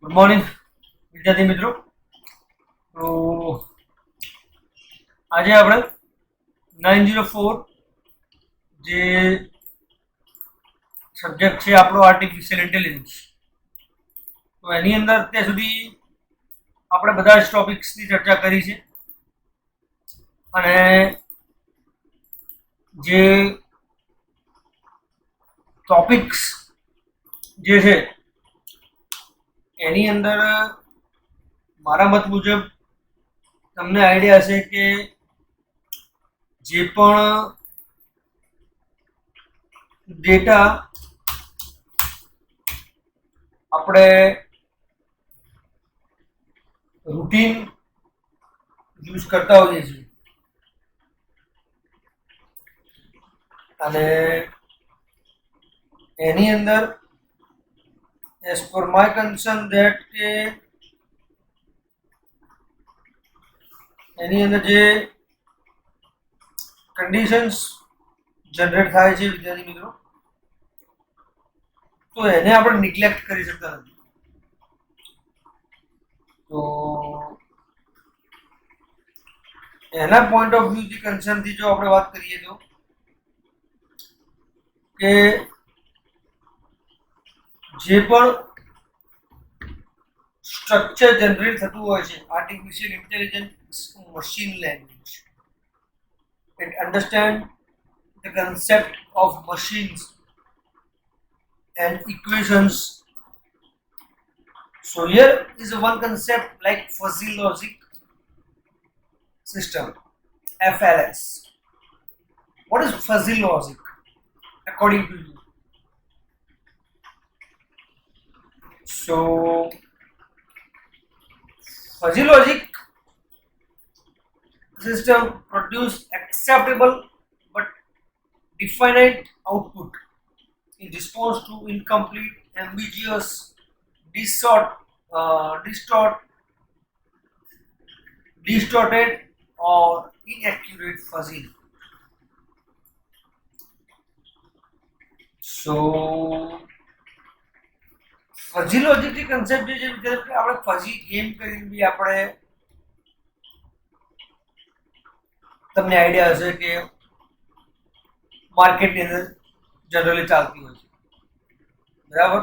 Good morning વિદ્યાર્થી મિત્રો. તો આજે આપણે 904 જે સબ્જેક્ટ છે આપણો આર્ટિફિશિયલ ઇન્ટેલિજન્સ, તો એની અંદર અત્યાર સુધી આપણે બધા જ ટોપિક્સની ચર્ચા કરી છે અને જે ટોપિક્સ જે છે એની અંદર મારા મત મુજબ તમને આઈડિયા હશે કે જે પણ ડેટા આપણે રૂટીન યુઝ કરતા હોઈએ છીએ અને એની અંદર as per my concern that કે એની અંદર જે કન્ડિશન્સ જનરેટ થાય છે વિદ્યાર્થી મિત્રો, તો એને આપણે નિગ્લેક્ટ કરી શકતા નથી. તો એના પોઈન્ટ ઓફ વ્યૂથી કન્સર્નથી જો આપણે વાત કરીએ તો કે જે પણ સ્ટ્રક્ચર જનરેટ થતું હોય છે, artificial intelligence machine language, it understand the concept of machines and equations. So here is one concept like fuzzy logic system, FLS. What is fuzzy logic according to you? So fuzzy logic system produce acceptable but definite output in response to incomplete, ambiguous, distorted or inaccurate fuzzy. So fuzzy logic જે concept જે છે આપણે fuzzy game કરીને બી આપણે તમને idea હશે કે માર્કેટની અંદર જનરલી ચાલતી હોય છે, બરાબર.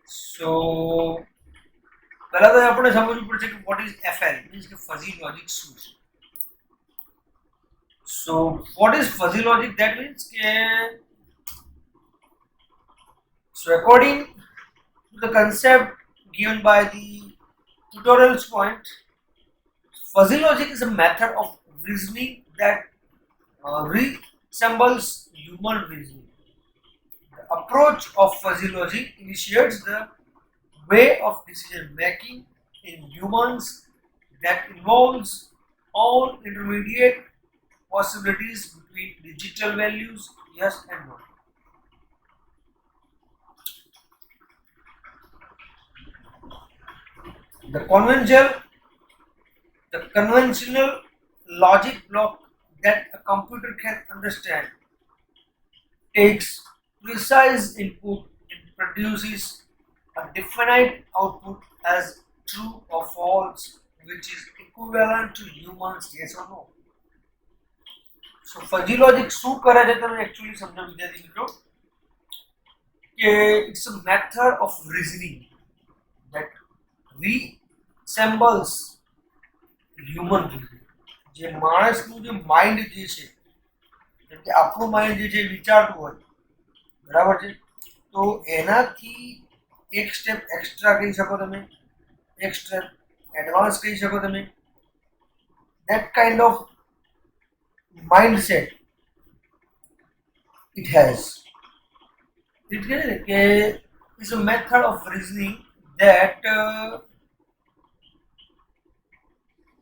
સો પહેલા તો આપણે સમજવું પડશે કે વોટ ઇઝ એફએલ, મીન્સ કે ફઝી લોજિક શું છે. So what is fuzzy logic? That means કે so according to the concept given by the tutorial's point, fuzzy logic is a method of reasoning that resembles human reasoning. The approach of fuzzy logic initiates the way of decision making in humans that involves all intermediate possibilities between digital values, yes and no. The conventional logic block that a computer can understand takes precise input and produces a definite output as true or false, which is equivalent to humans yes or no. So fuzzy logic શું કરે છે તમે actually સમજો વિદ્યાર્થી મિત્રો કે it's a method of reasoning that resembles human reasoning. જે માણસનું જે માઇન્ડ જે છે, જેમ કે આપણું માઇન્ડ જે છે વિચારતું હોય, બરાબર છે, તો એનાથી એક સ્ટેપ એક્સ્ટ્રા કહી શકો તમે, એક સ્ટેપ એડવાન્સ કહી શકો તમે. that kind of mindset it has. It is a method of reasoning that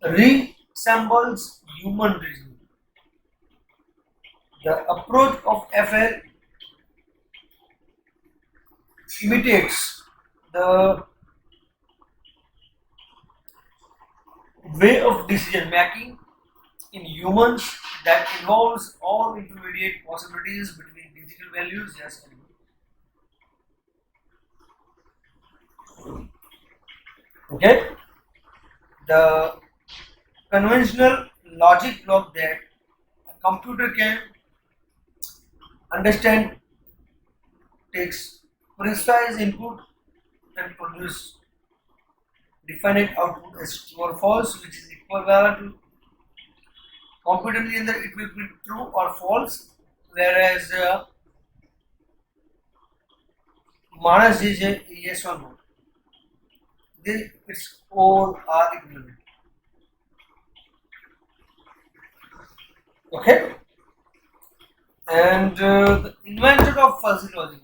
resembles human reasoning. The approach of FL imitates the way of decision making in humans that involves all intermediate possibilities between digital values, yes and no. Okay, the conventional logic block that a computer can understand takes precise input and produce definite output as true or false, which is equivalent to competently either it will be true or false, whereas मानस जी से yes or no, it's all are equivalent. Okay, and the inventor of fuzzy logic,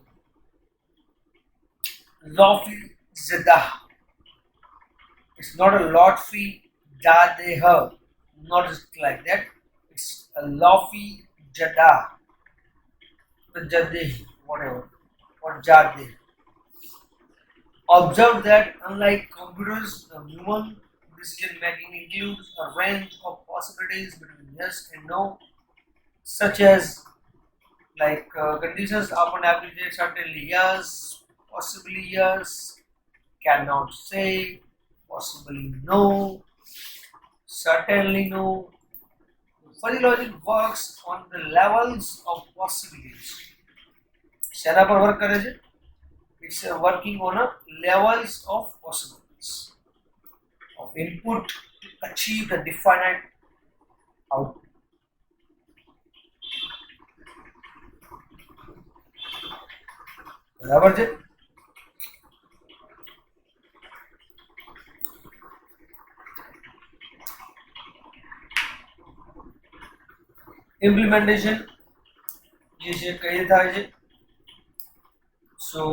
Lotfi Zedah. It's not a Lotfi Jadeha, not just like that. It's a Lotfi Jadah, the Jadeh, whatever, or Jadeh. Observe that unlike computers, the human decision making includes a range of possibilities between yes and no, such as conditions often applicate certainly yes, possibly yes, cannot say, possibly no, certainly no. Fuzzy logic works on the levels of possibilities. શેના પર work કરે છે? It's working on a levels of possibilities of input to achieve the definite output. બરાબર છે? Implementation જે છે કઈ રીતે થાય છે? So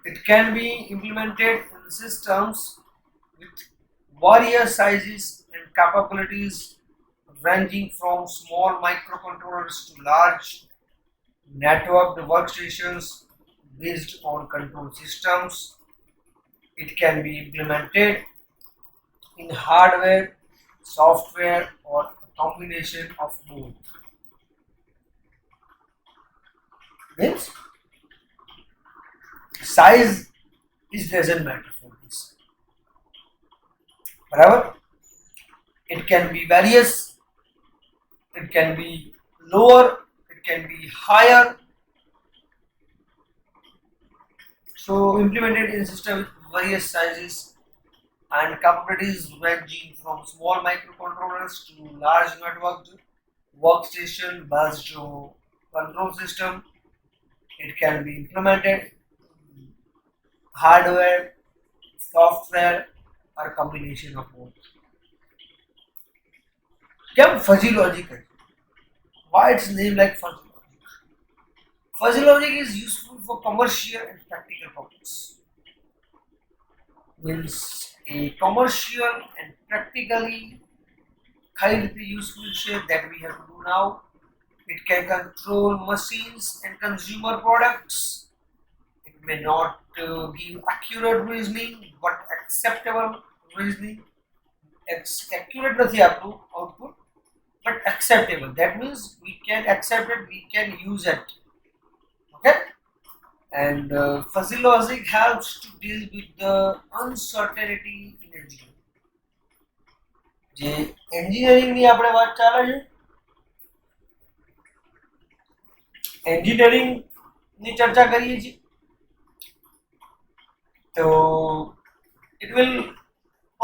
it can be implemented in systems with various sizes and capabilities ranging from small microcontrollers to large networked workstations based on control systems. It can be implemented in hardware, software, or a combination of both. Means size is doesn't matter for this. Barabar? It can be various, it can be lower, it can be higher. So implemented in system with various sizes and capabilities ranging from small microcontrollers to large networked workstation based control system. It can be implemented in hardware, software, or combination of both. क्या fuzzy logic है? Why it's named like fuzzy logic? Fuzzy logic is useful for commercial and practical purposes. Means a commercial and practically highly useful shit that we have to do now. It can control machines and consumer products. It may not give accurate reasoning, but acceptable reasoning. Accurate નથી આપતું output, but acceptable. That means we can accept it, we can use it. Okay? And fuzzy logic helps to deal with the uncertainty in engineering. જે engineering ની આપણે વાત ચાલે છે, engineering ની ચર્ચા કરીએ છીએ, તો it will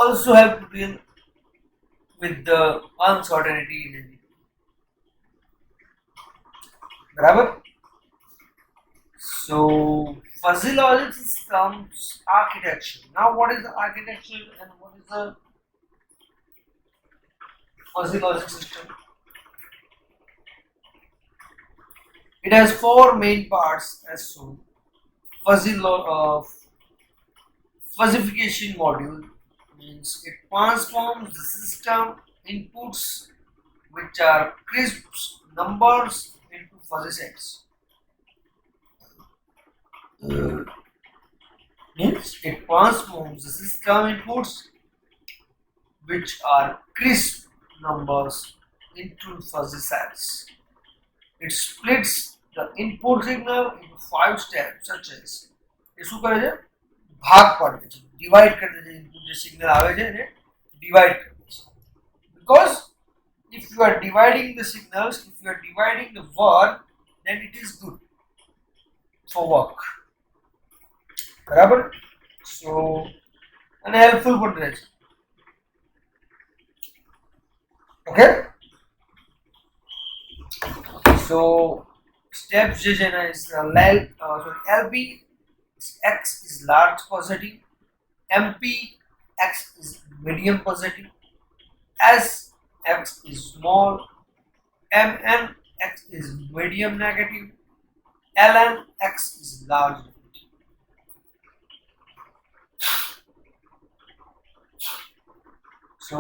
also help to deal with the uncertainty in engineering. બરાબર? So fuzzy logic comes architecture. Now what is the architecture and what is the fuzzy logic system? It has four main parts as shown. Fuzzification module means it transforms the system inputs, which are crisp numbers, into fuzzy sets. Means it transforms the system inputs, which are crisp numbers, into fuzzy sets. It splits the input signal into 5 steps, such as એ શું કરે છે? ભાગ પાડે છે. Divide કરી દે છે, input જે signal આવે છે એને ડિવાઈડ કરી દે છે. Because if you are dividing the signals, if you are dividing the word, then it is good for work. બરાબર? So અને હેલ્પફુલ પણ રહે છે. ઓકે, so steps જે છે ને is LP X is large positive, MP X is medium positive, S X is small, MN X is medium negative, LN X is large negative. So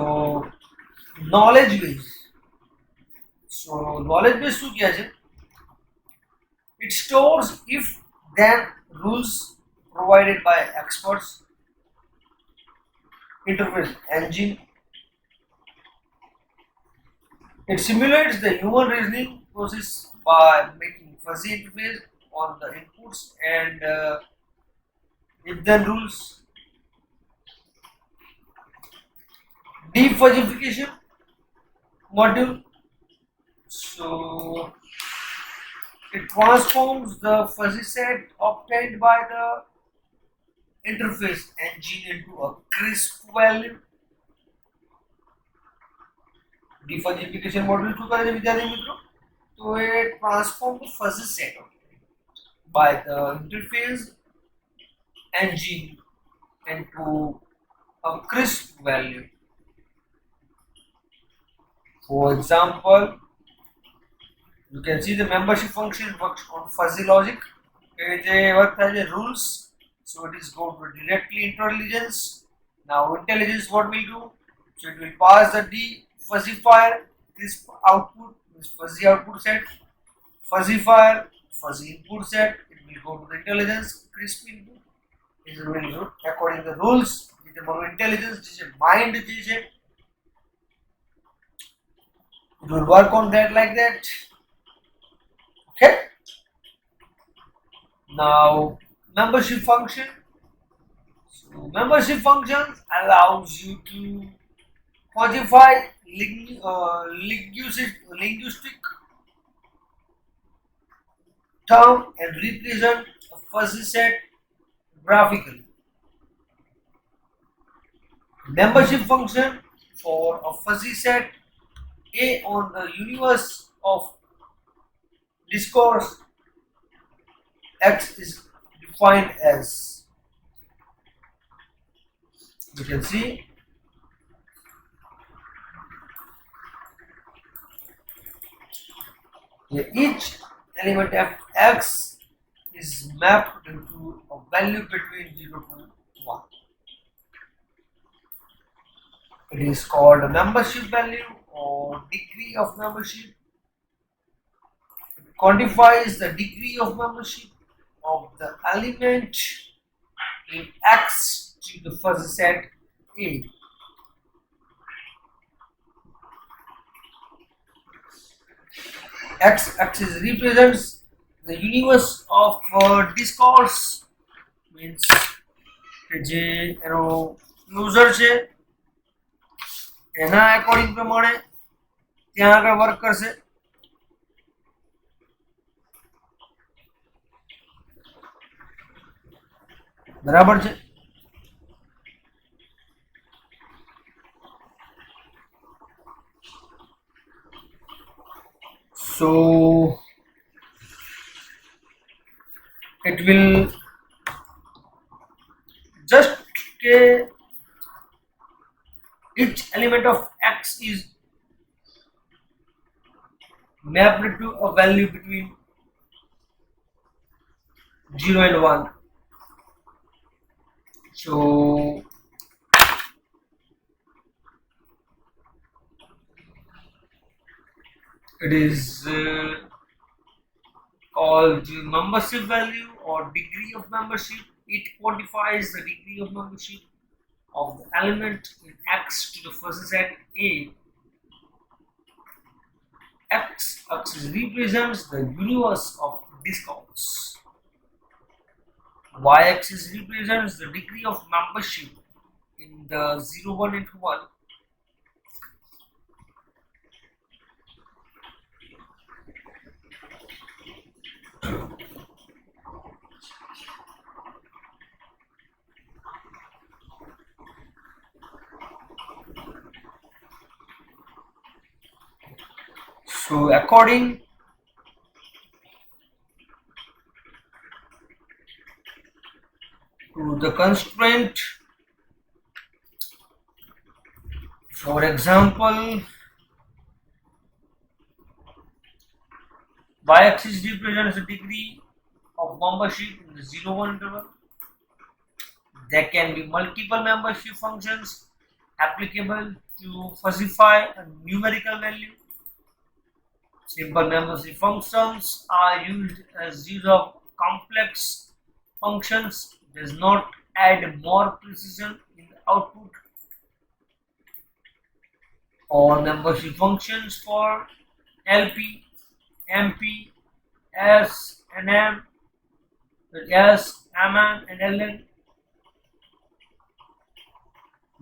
knowledge base. So knowledge base શું કહે છે? It stores if then rules provided by experts, interface engine. It simulates the human reasoning process by making fuzzy interface on the inputs and if then rules. Defuzzification module. So it transforms the fuzzy set obtained by the interface engine into a crisp value. Defuzzification module શું કરે છે વિદ્યાર્થી મિત્રો? તો એ transform the fuzzy set by the interface engine into a crisp value. For example, you can see the membership function works on fuzzy logic. Rules, so it is going to directly intelligence. Now intelligence what will do? So it will pass the defuzzifier crisp output, this fuzzy output set, fuzzifier fuzzy input set. It will go to the intelligence crisp input. This is really good according to the rules. With the intelligence, this is mind. It will work on that like that. Okay. Now membership function. So membership functions allows you to quantify linguistic term and represent a fuzzy set graphically. Membership function for a fuzzy set A on the universe of discourse X is defined as, you can see, each element of X is mapped into a value between 0 to 1. It is called a membership value or degree of membership. It quantifies the degree of membership of the element in X to the fuzzy set A. X axis represents the universe of discourse, means જે એનો user છે એના according પ્રમાણે ત્યાં આગળ work કરશે. બરાબર છે? So it will just each element of X is mapped to a value between 0 and 1. So it is called membership value or degree of membership. It quantifies the degree of membership of the element in X to the fuzzy set A. X axis represents the universe of discourse. Y-axis represents the degree of membership in the 0, 1 interval. So according to the constraint, for example, y-axis represents the degree of membership in the 0, 1 interval. There can be multiple membership functions applicable to fuzzify a numerical value. Simple membership functions are used as use of complex functions does not add more precision in the output. All membership functions for LP, MP, S, and M, S, MN, and LN.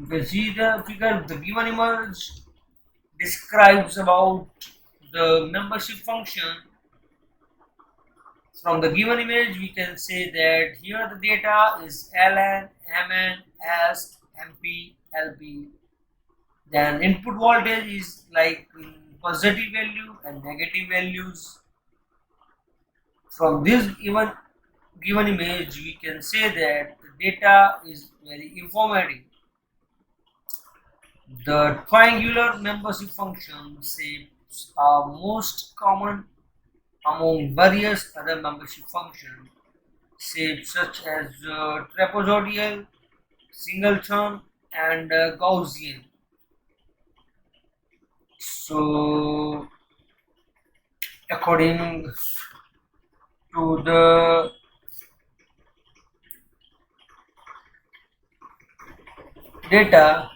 You can see the figure. The given image describes about the membership function. From the given image, we can say that here the data is ln, mn, s, mp, lp. Then input voltage is like in positive value and negative values. From this given image, we can say that the data is very informative. The triangular membership function shapes are most common among various other membership functions, shapes such as trapezoidal, singleton, and Gaussian. So, according to the data,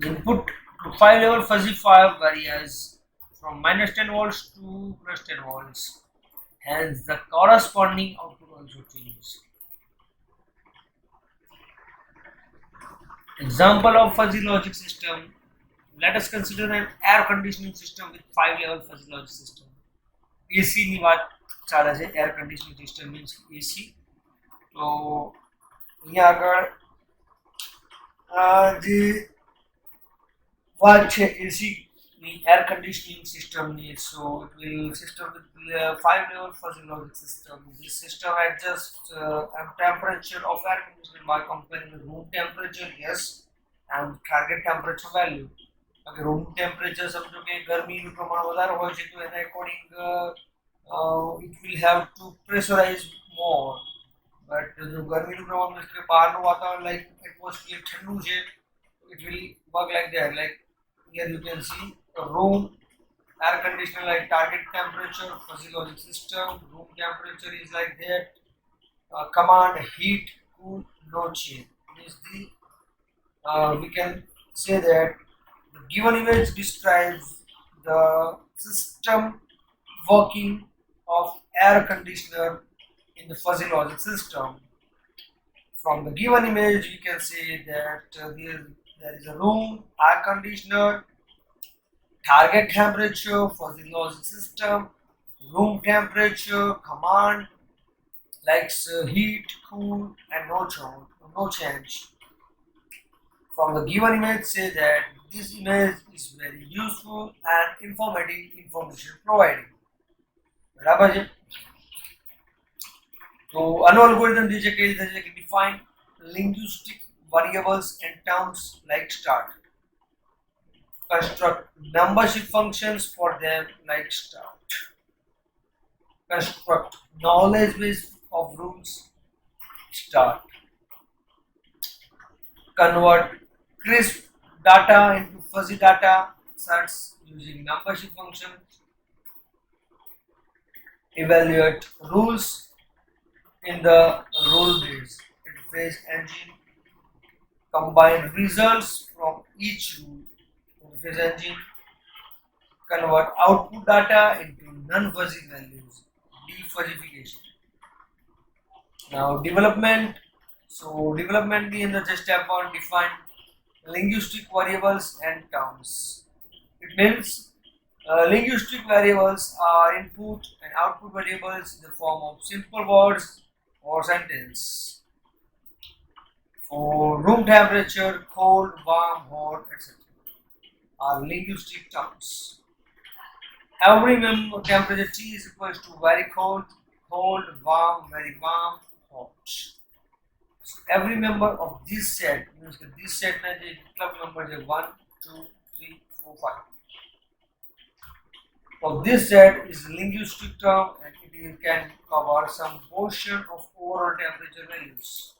input to 5 level fuzzy 5 varies from -10 volts to +10 volts. Hence, the corresponding output also changes. Example of fuzzy logic system. Let us consider an air conditioning system with 5 level fuzzy logic system. AC ની વાત ચાલે છે. Air conditioning system means AC. તો અહીંયા આગળ જે વાત છે AC ની air conditioning system ની, so it will system with 5 level fuzzy logic system. This system adjusts temperature of air conditioner by comparing the room temperature, yes, and target temperature value. Okay, room temperature સમજો કે ગરમીનું પ્રમાણ વધારે હોય છે તો એના according it will have to pressurize more. But જો ગરમીનું પ્રમાણ means કે બહારનું વાતાવરણ like atmosphere ઠંડુ છે, it will work like that. Like here you can see a room air conditioner like target temperature, fuzzy logic system, room temperature is like that. Command heat, cool, no change. Is the we can say that the given image describes the system working of air conditioner in the fuzzy logic system. From the given image, we can say that there is a room, air conditioner, target temperature, fuzzy logic system, room temperature, command like heat, cool, and no change. From the given image, say that this image is very useful and informative information providing. બરાબર છે. તો આનો algorithm જે છે કઈ રીતે છે કે define linguistic variables and terms like start. Construct membership functions for them like start. Construct knowledge base of rules start. Convert crisp data into fuzzy data sets using membership functions. Evaluate rules in the rule-based interface engine. Combine results from each rule interface engine. convert output data into non-fuzzy values, defuzzification. Now development. So development in the just step one define linguistic variables and terms. It means linguistic variables are input and output variables in the form of simple words or sentence. For room temperature, cold, warm, hot, etc. are linguistic terms. Every temperature T is equal to very cold, cold, warm, very warm, hot. So every member of this set means that this set में club numbers are 1, 2, 3, 4, 5. So this set is linguistic term and it can cover some portion of overall temperature values.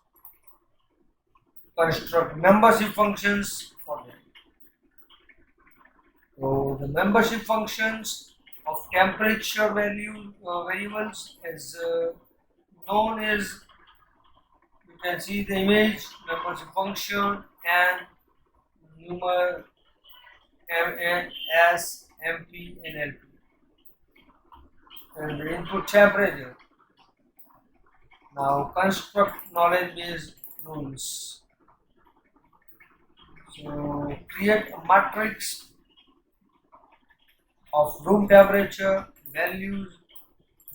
Construct membership functions for them. So the membership functions of temperature variables is known as, you can see the image, membership function and numer M N S M P and L P. And the input temperature. Now construct knowledge based rules. So create a matrix of room temperature values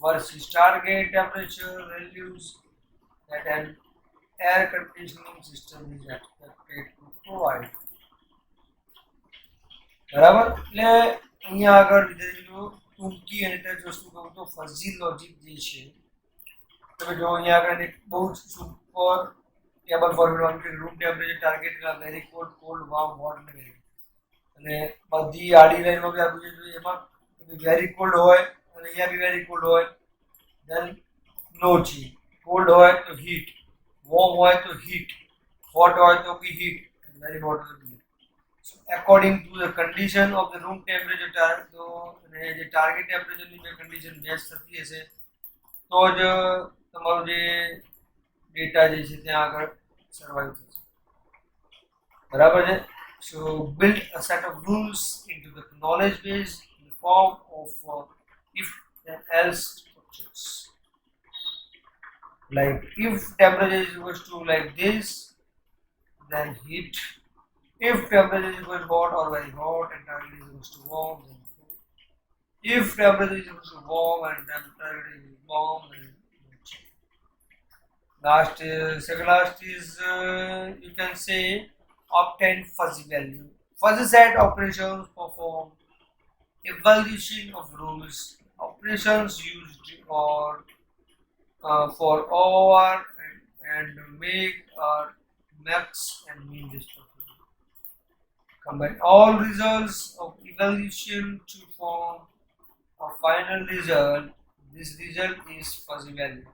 versus target temperature values that an air conditioning system is expected to provide. બરાબર એટલે અહીંયા આગળ વિદ્યાર્થીઓ ટૂંકી અને touch વસ્તુ કહું તો ફઝી લોજિક જે છે તમે જો અહીંયા આગળ એક બહુ જ સુપર ટેબલ ફોર્મ્યુલા કે room temperature target very cold cold warm hot અને વેરી અને બધી આડી લાઈનમાં બી આપવું જોઈએ એમાં વેરી કોલ્ડ હોય અને અહીંયા બી વેરી કોલ્ડ હોય દેન લો છે કોલ્ડ હોય તો હીટ વોર્મ હોય તો હીટ હોટ હોય તો બી હીટ વેરી હોટ હોય તો બી. So according to the condition of the room temperature તો જે ટાર્ગેટ ટેમ્પરેચરની જે કન્ડિશન મેચ થતી હશે તો જ તમારું જે ડેટા જે છે ત્યાં આગળ સર્વાઈવ થશે. બરાબર છે. So build a set of rules into the knowledge base in the form of if and else structures. Like if temperature is equal to like this, then heat. If temperature is equal to hot or very hot and target is equal to warm, then cool. If temperature is equal to warm and target is warm, then second last is you can say obtain fuzzy value. Fuzzy set operations perform evaluation of rules. Operations used or for over and make max and mean distribution. Combine all results of evaluation to form a final result. This result is fuzzy value.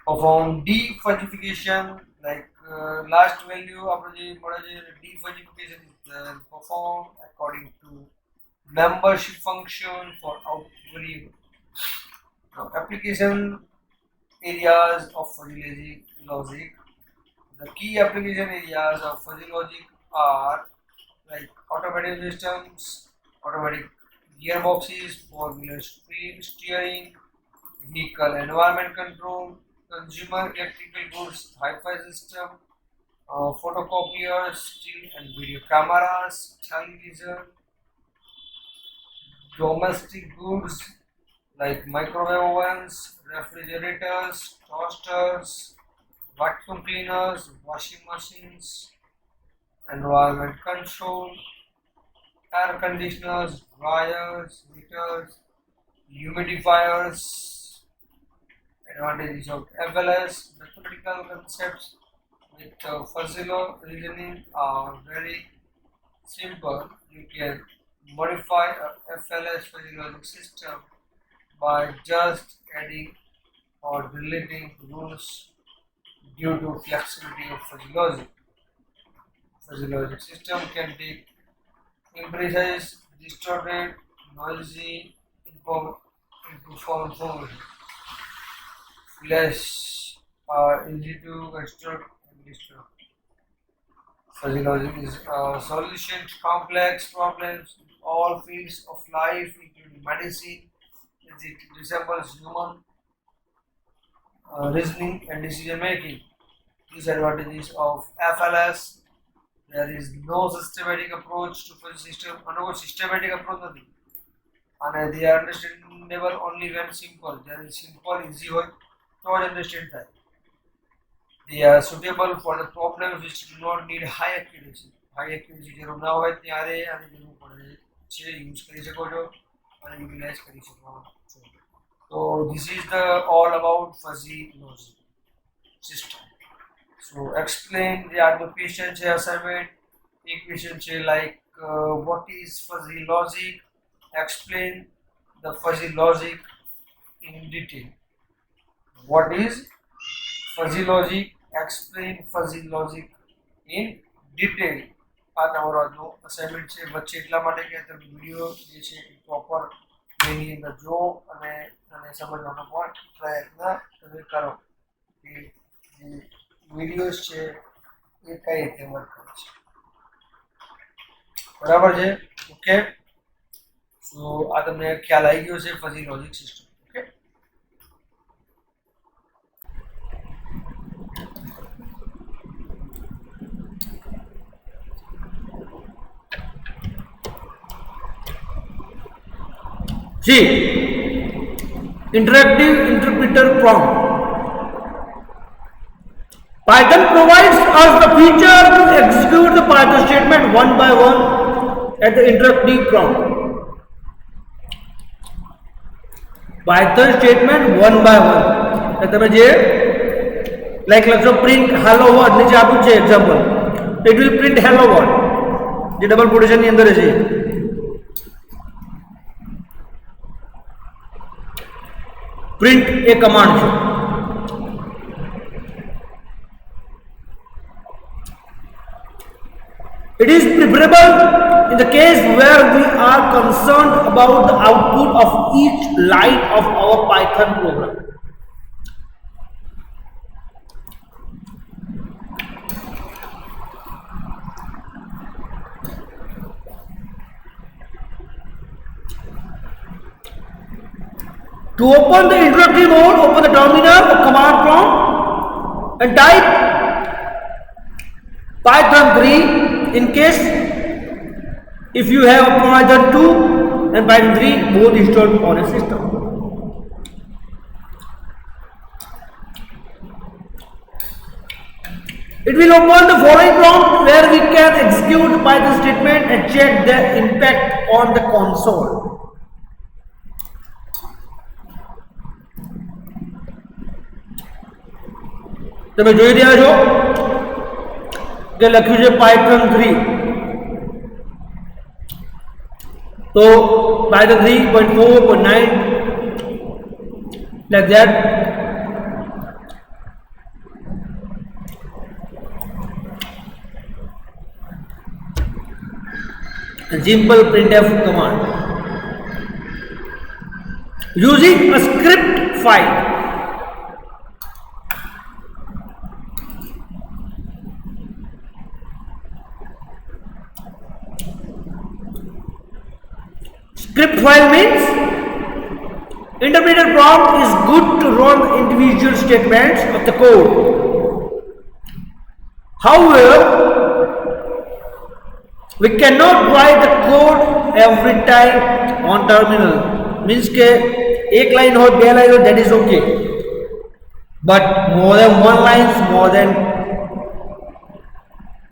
Perform defuzzification like last value of the defuzzification is performed according to membership function for output variable. Now, application areas of fuzzy logic. The key application areas of fuzzy logic are like automatic systems, automatic gearboxes, four-wheeler steering, vehicle environment control, consumer electrical goods, hi-fi system, photocopiers, still and video cameras, television, domestic goods like microwave ovens, refrigerators, toasters, vacuum cleaners, washing machines, environment control, air conditioners, dryers, heaters, humidifiers. Advantages of FLS. Mathematical concepts with fuzzy reasoning are very simple. You can modify a FLS fuzzy logic system by just adding or deleting rules due to flexibility of fuzzy logic. Fuzzy logic system can be imprecise, distorted, noisy, information. Flash are easy to construct and destroy. Fuzzy logic is a solution to complex problems in all fields of life, including medicine, as it resembles human reasoning and decision making. Disadvantages of FLS: there is no systematic approach to fuzzy system. આનો systematic approach નથી અને they are understandable only when simple. જ્યારે simple easy હોય તો જ understand થાય. They are suitable for the problems which do not need high accuracy. High accuracy જરૂર ના હોય ત્યારે આની જરૂર પડે છે, યુઝ કરી શકો છો અને યુટિલાઇઝ કરી શકો છો. So this is the all about fuzzy logic system. So explain the other question છે assignment. એક question છે like what is fuzzy logic? Explain the fuzzy logic in detail. What is fuzzy logic? Explain fuzzy logic in detail. આ તમારો આજનો assignment છે. વચ્ચે એટલા માટે કે તમે વિડીયો જે છે એ પ્રોપર વેની અંદર જો અને સમજવાનો પણ પ્રયત્ન તમે કરો કે જે વિડીયોઝ છે એ કઈ રીતે વર્ક કરે છે. બરાબર છે? ઓકે. સો આ તમને ખ્યાલ આવી ગયો છે fuzzy logic system. Okay. See, interactive interpreter prompt. Python provides us the feature to execute the Python statement one by one at the interactive prompt. Python statement one by one. તમે જે like લખશો print hello world નીચે આપ્યું છે example, it will print hello world જે double quotation ની અંદર છે. પ્રિન્ટ એ કમાન્ડ છે. It is preferable in the case where we are concerned about the output of each line of our Python program. To open the interactive mode, open the terminal or command prompt and type Python 3 in case if you have Python 2 and Python 3 both installed on a system. It will open the following prompt where we can execute Python statement and check their impact on the console. તમે જોઈ રહ્યા છો કે લખ્યું છે Python 3. તો Python 3.4.9 like that. A simple printf command using a script file. Script file means interpreter prompt is good to run individual statements of the code. However, we cannot write the code every time on terminal. Means के एक line हो, दो line हो, that is okay. But more than one lines, more than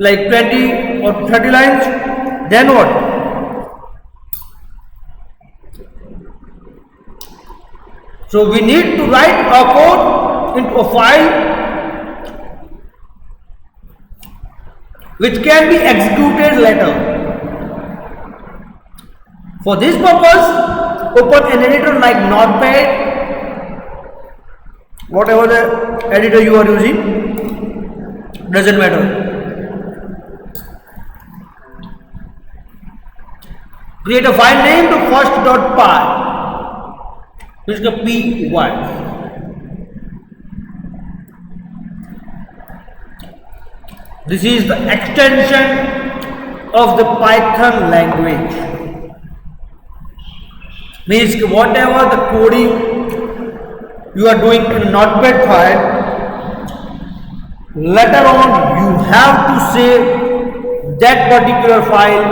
like 20 or 30 lines, then what? So we need to write a code into a file which can be executed later. For this purpose, open an editor like Notepad, whatever the editor you are using, doesn't matter. Create a file named first.py. Which is the py. This is the extension of the Python language. Means whatever the coding you are doing in Notepad file, later on you have to save that particular file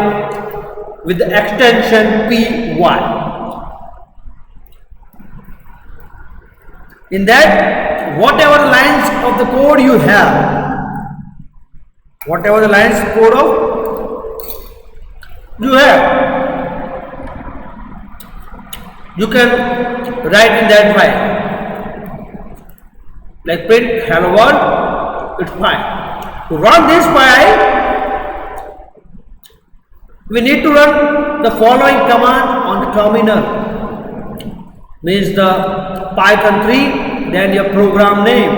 with the extension py. In that, whatever lines of the code you have, whatever the lines code of you have, you can write in that file. Like print hello world, it's fine. To run this file, we need to run the following command on the terminal. Means the Python 3, then your program name.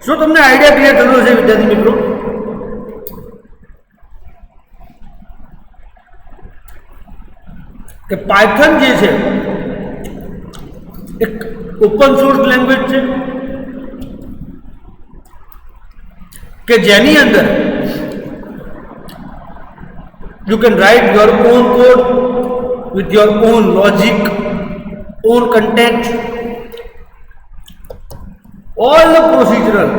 So तुमने idea clear कर लो विद्यार्थी मित्रों कि Python જે છે એક open source language છે કે જેની અંદર you can write your own code with your own logic, own content, all the procedural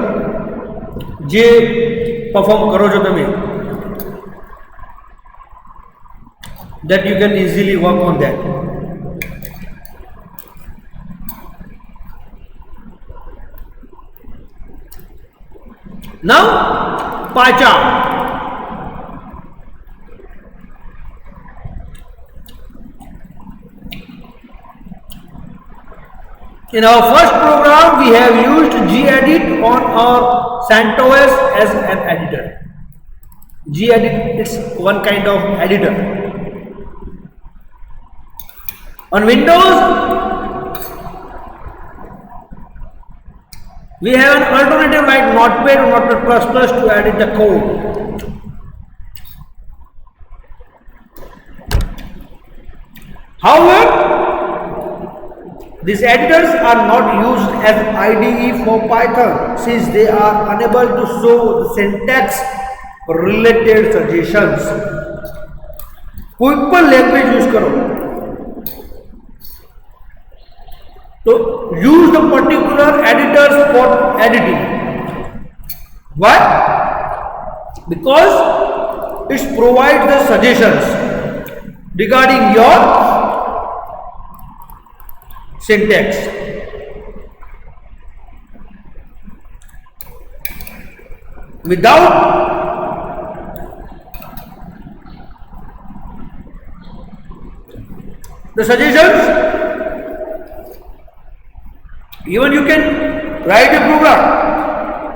જે perform કરો છો તમે, that you can easily work on that. Now PyCharm. In our first program, we have used gedit on our CentOS as an editor. Gedit is one kind of editor. On Windows, we have an alternative like Notepad or Notepad++ to edit the code. However, these editors are not used as IDE for Python since they are unable to show the syntax related suggestions. कोई पण language use करो तो use the particular editors for editing. Why? Because it provides the suggestions regarding your syntax. Without the suggestions, even you can write a program,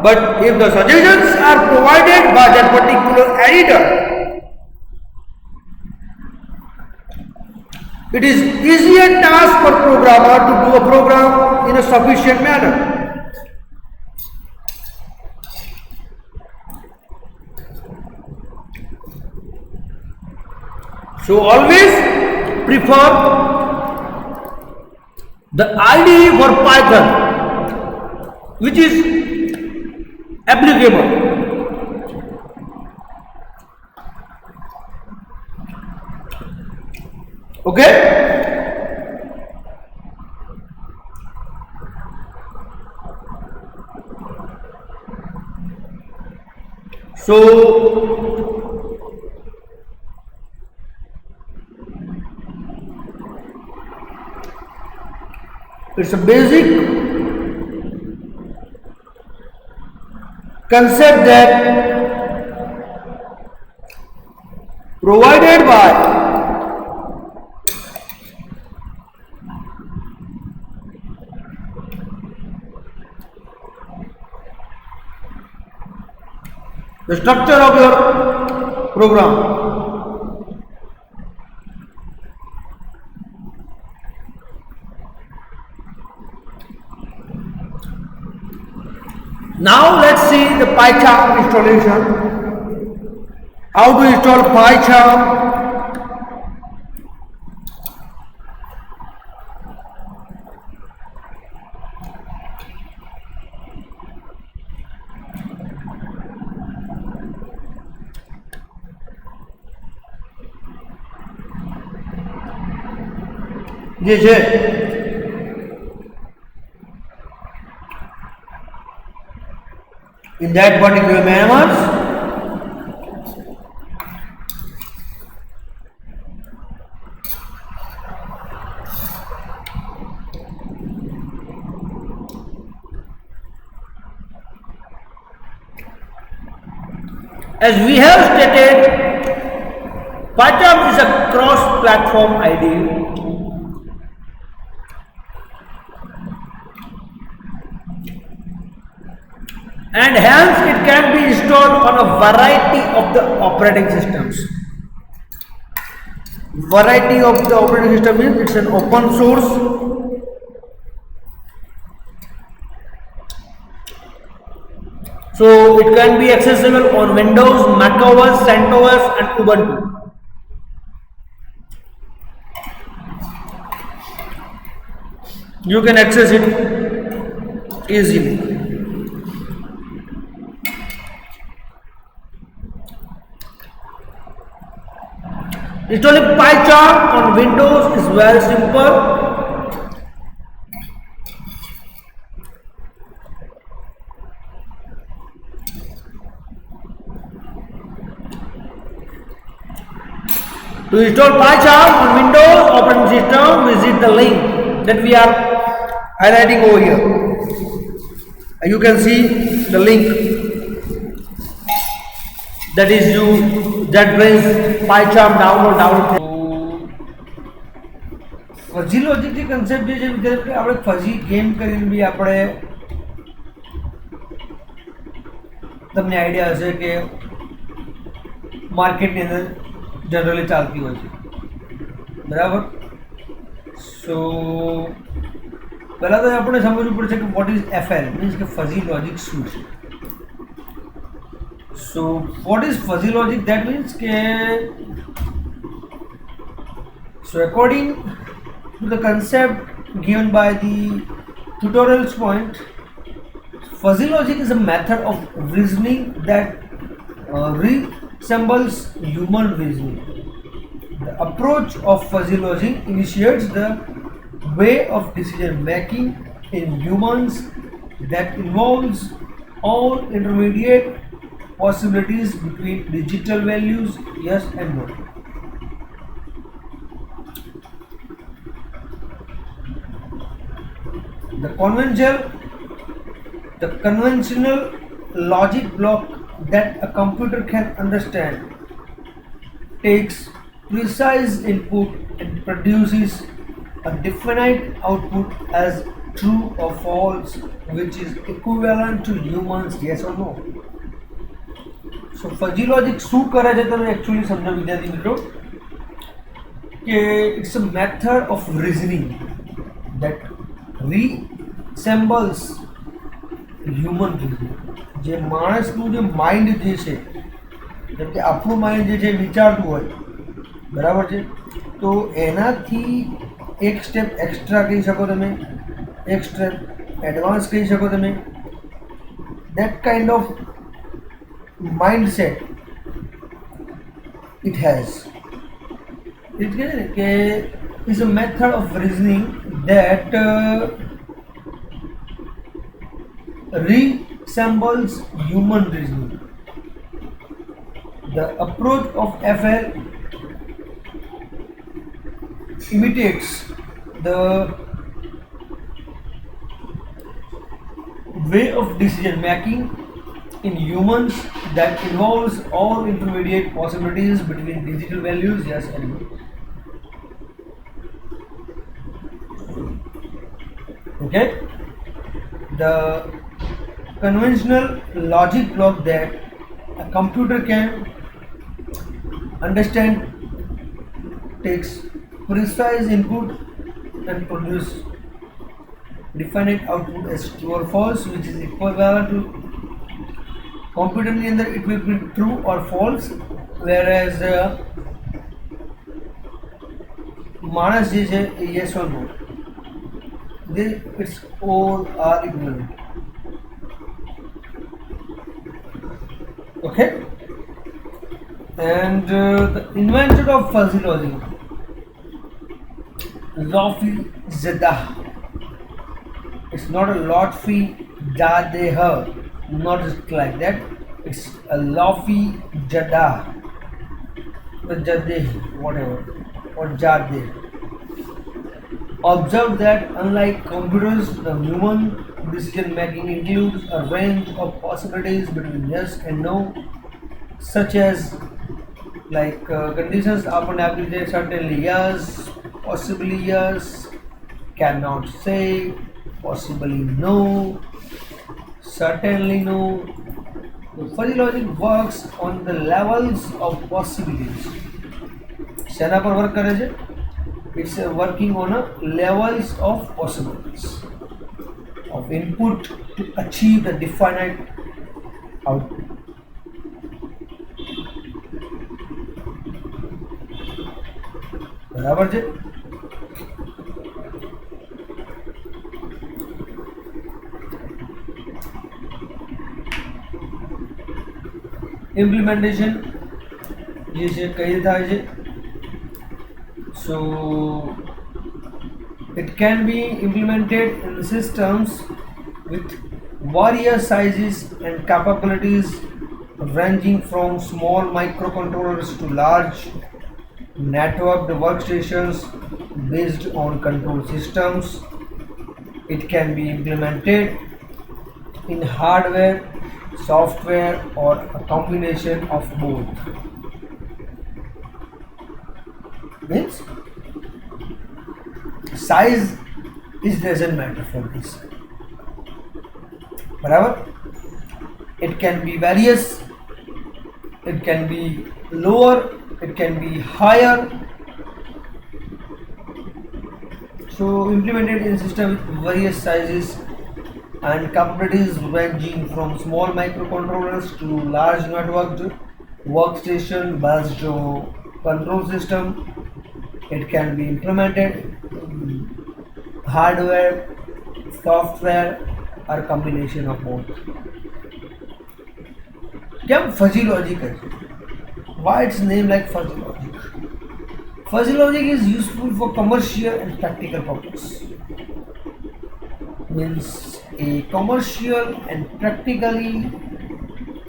but if the suggestions are provided by that particular editor, it is easier task for programmer to do a program in a sufficient manner. So always prefer the IDE for Python which is applicable. Okay? So it's a basic concept that provided by the structure of your program. Now let's see the PyCharm installation. How to install PyCharm? જે છે in that particular manner, as we have stated, PyCharm is a cross-platform IDE and hence it can be installed on a variety of the operating systems. Variety of the operating system means it's an open source. So it can be accessible on Windows, macOS, CentOS and Ubuntu. You can access it easily. Installing PyCharm on Windows is very simple. To install PyCharm on Windows operating system, visit the link that we are highlighting over here. You can see the link that brings PyCharm download. Fuzzy logic જે concept જે છે વિદ્યાર્થી આપણે fuzzy game કરીને બી આપણે તમને idea હશે કે માર્કેટની અંદર જનરલી ચાલતી હોય છે, બરાબર. સો પહેલાં તો આપણે સમજવું પડશે કે વોટ ઇઝ એફએલ મીન્સ કે ફઝી લોજિક શું છે. So what is fuzzy logic? That means so according to the concept given by the tutorial's point, fuzzy logic is a method of reasoning that resembles human reasoning. The approach of fuzzy logic initiates the way of decision making in humans that involves all intermediate possibilities between digital values yes and no. The conventional logic block that a computer can understand takes precise input and produces a definite output as true or false, which is equivalent to humans yes or no. So fuzzy logic શું કરે છે તમે actually સમજો વિદ્યાર્થી મિત્રો કે it's a method of reasoning that resembles human reasoning. જે માણસનું જે માઇન્ડ જે છે જેમ કે આપણું માઇન્ડ જે છે વિચારતું હોય, બરાબર છે, તો એનાથી એક સ્ટેપ એક્સ્ટ્રા કહી શકો તમે, એક સ્ટેપ એડવાન્સ કહી શકો તમે. That kind of mindset it has. It is a method of reasoning that resembles human reasoning. The approach of FL imitates the way of decision making in humans that involves all intermediate possibilities between digital values yes and no. Okay, the conventional logic block that a computer can understand takes precise input and produce definite output as true or false, which is equivalent to computer ની અંદર it will be true or false, whereas માણસ જે છે એ yes or no. It's all are equivalent. Okay, and the inventor of fuzzy logic Lofi Zadah. It's not a lot fee Jadeha, not just like that. It's a Lofi Jadah, the Jadeh, whatever, or Jadeh. Observe that unlike computers, the human decision making includes a range of possibilities between yes and no, such as conditions upon application certainly yes, possibly yes, cannot say, possibly no, certainly no. The fuzzy logic works on the levels of possibilities. શેના પર work કરે છે? It's working on a levels of possibilities of input to achieve the definite output. બરાબર છે? Implementation જે છે કઈ રીતે થાય છે? So it can be implemented in systems with various sizes and capabilities ranging from small microcontrollers to large networked workstations based on control systems. It can be implemented in hardware, software, or a combination of both. Means size is doesn't matter for this. Barabar? It can be various, it can be lower, it can be higher. So implemented in system with various sizes and capabilities ranging from small microcontrollers to large networked workstation based control system. It can be implemented in hardware, software, or combination of both. क्या fuzzy logic है? Why its name like fuzzy logic? Fuzzy logic is useful for commercial and practical purpose. Means a commercial and practically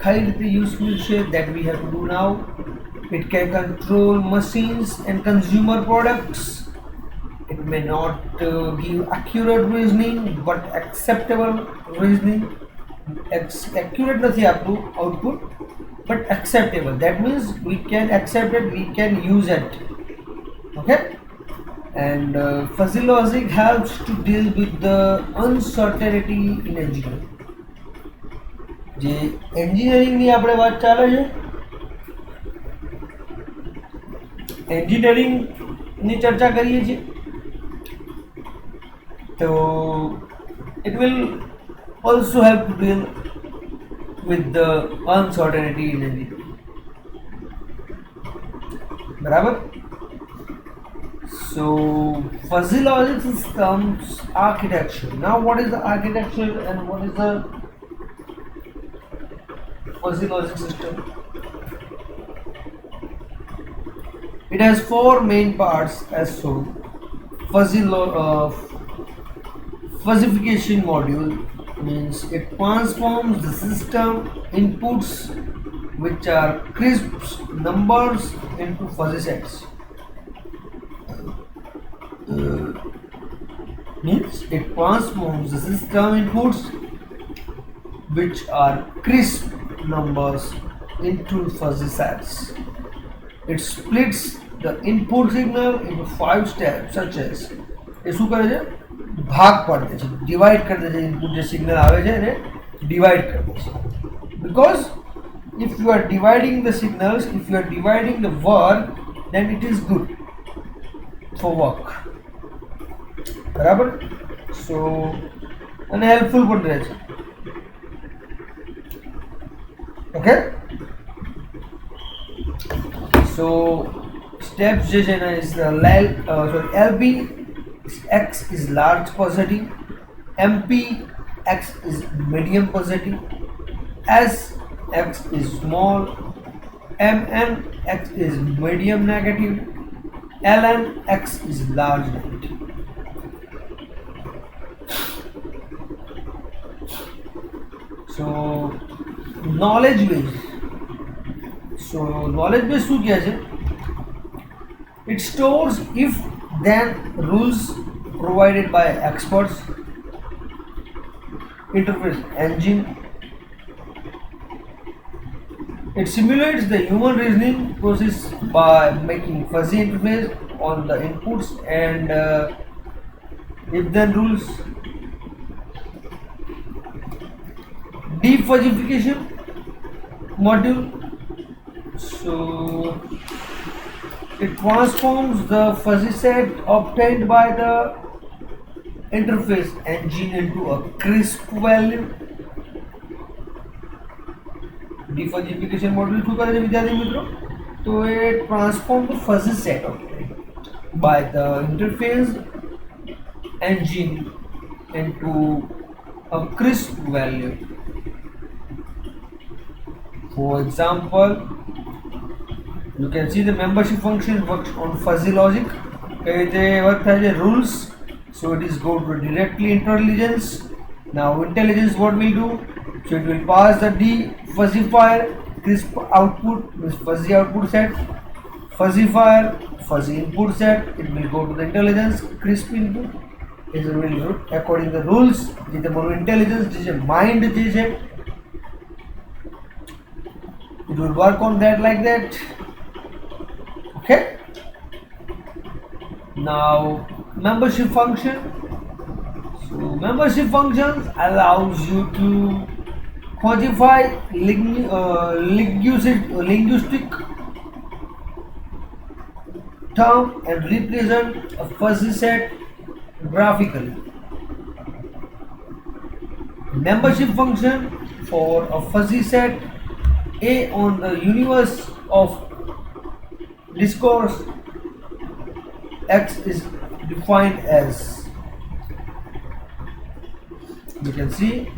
kind of useful shit that we have to do now. It can control machines and consumer products. It may not give accurate reasoning, but acceptable reasoning. Accurate નથી આપતું output, but acceptable. That means we can accept it, we can use it. Okay? And fuzzy logic helps to deal with the uncertainty in engineering. જે engineering ની આપણે વાત ચાલે છે, engineering ની ચર્ચા કરીએ છીએ, તો it will also help to deal with the uncertainty in engineering. બરાબર? So fuzzy logic systems architecture. Now what is the architecture and what is the fuzzy logic system? It has four main parts as shown. Fuzzification module means it transforms the system inputs, which are crisp numbers, into fuzzy sets. Means it transforms the system inputs, which are crisp numbers, into fuzzy sets. It splits the input signal into 5 steps, such as શું કરે છે? ભાગ પાડી દે છે, divide કરી દે છે. Input જે signal આવે છે એને ડિવાઈડ કરી દે છે. Because if you are dividing the signals, if you are dividing the work, then it is good for work. બરાબર? So અને હેલ્પફુલ પણ રહે છે. Okay? So steps જે છે ને is the LP X is large positive, MP X is medium positive, S X is small, MN X is medium negative, ln x is large limit. So knowledge base. So knowledge base શું કહે છે? It stores if then rules provided by experts, interface engine. It simulates the human reasoning process by making fuzzy interface on the inputs and if then rules. Defuzzification module. So it transforms the fuzzy set obtained by the interface engine into a crisp value. Defuzzification module શું કરે છે વિદ્યાર્થી મિત્રો? તો એ transform the fuzzy set obtained by the interface engine into a crisp value. For example, you can see the membership function works on fuzzy logic. Work rules, so it is go to directly intelligence. Now intelligence what will do? So it will pass the defuzzifier crisp output, means fuzzy output set, fuzzifier fuzzy input set. It will go to the intelligence crisp input. It will according to the rules. The intelligence, mind, it will work on that like that. Okay. Now membership function. So membership functions allows you to quantify linguistic term and represent a fuzzy set graphically. Membership function for a fuzzy set A on the universe of discourse X is defined as, you can see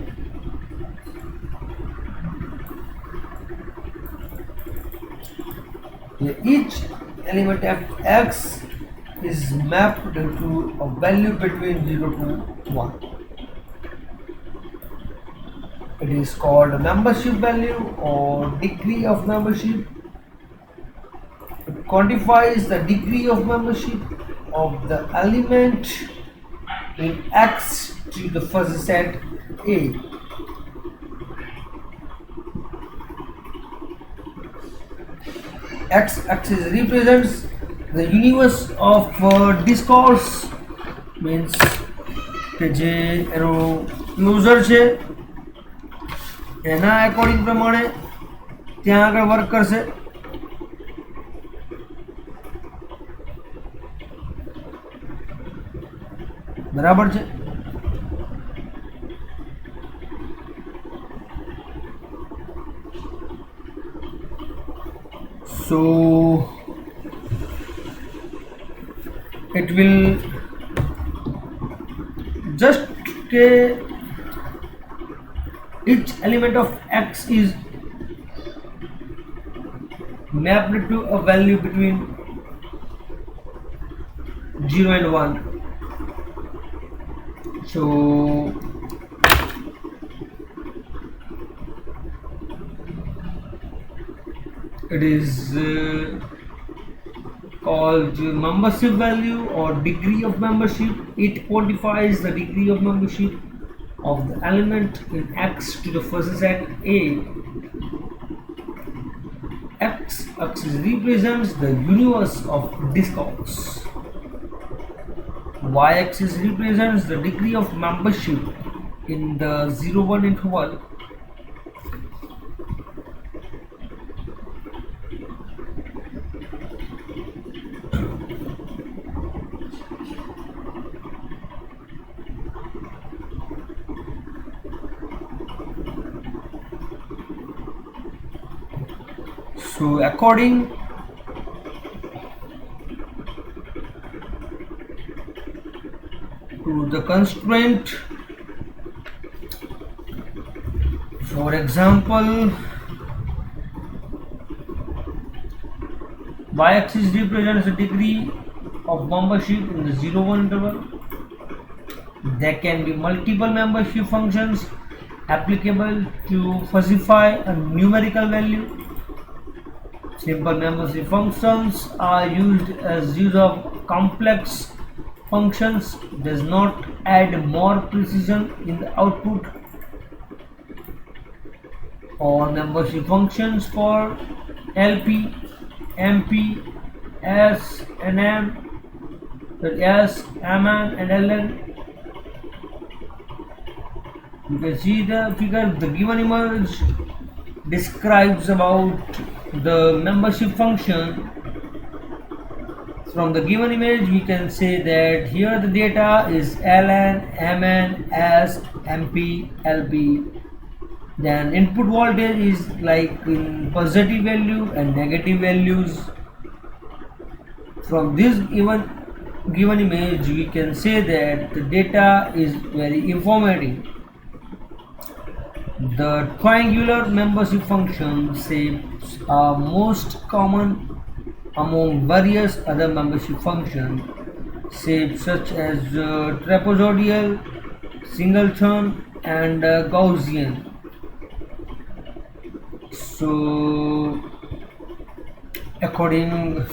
each element of X is mapped to a value between 0 to 1. It is called a membership value or degree of membership. It quantifies the degree of membership of the element in X to the fuzzy set A. X-axis represents the universe of discourse, means કે જે એનો user છે એના according પ્રમાણે ત્યાં આગળ work કરશે. બરાબર છે? So it will just each element of X is mapped to a value between 0 and 1. So it is called membership value or degree of membership. It quantifies the degree of membership of the element in X to the first set A. X-axis represents the universe of discourse. Y-axis represents the degree of membership in the 0-1 interval. So according to the constraint, for example, y-axis represents the degree of membership in the 0-1 interval. There can be multiple membership functions applicable to specify a numerical value. Simple membership functions are used as use of complex functions does not add more precision in the output. Or membership functions for LP, MP, S and M, S, MN and LN. You can see the figure. The given image describes about the membership function. From the given image we can say that here the data is LN, MN, S, MP, LP. Then input voltage is like in positive value and negative values. From this given image we can say that the data is very informative. The triangular membership function shapes are most common among various other membership functions, shapes such as trapezoidal, singleton, and Gaussian. So, according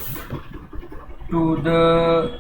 to the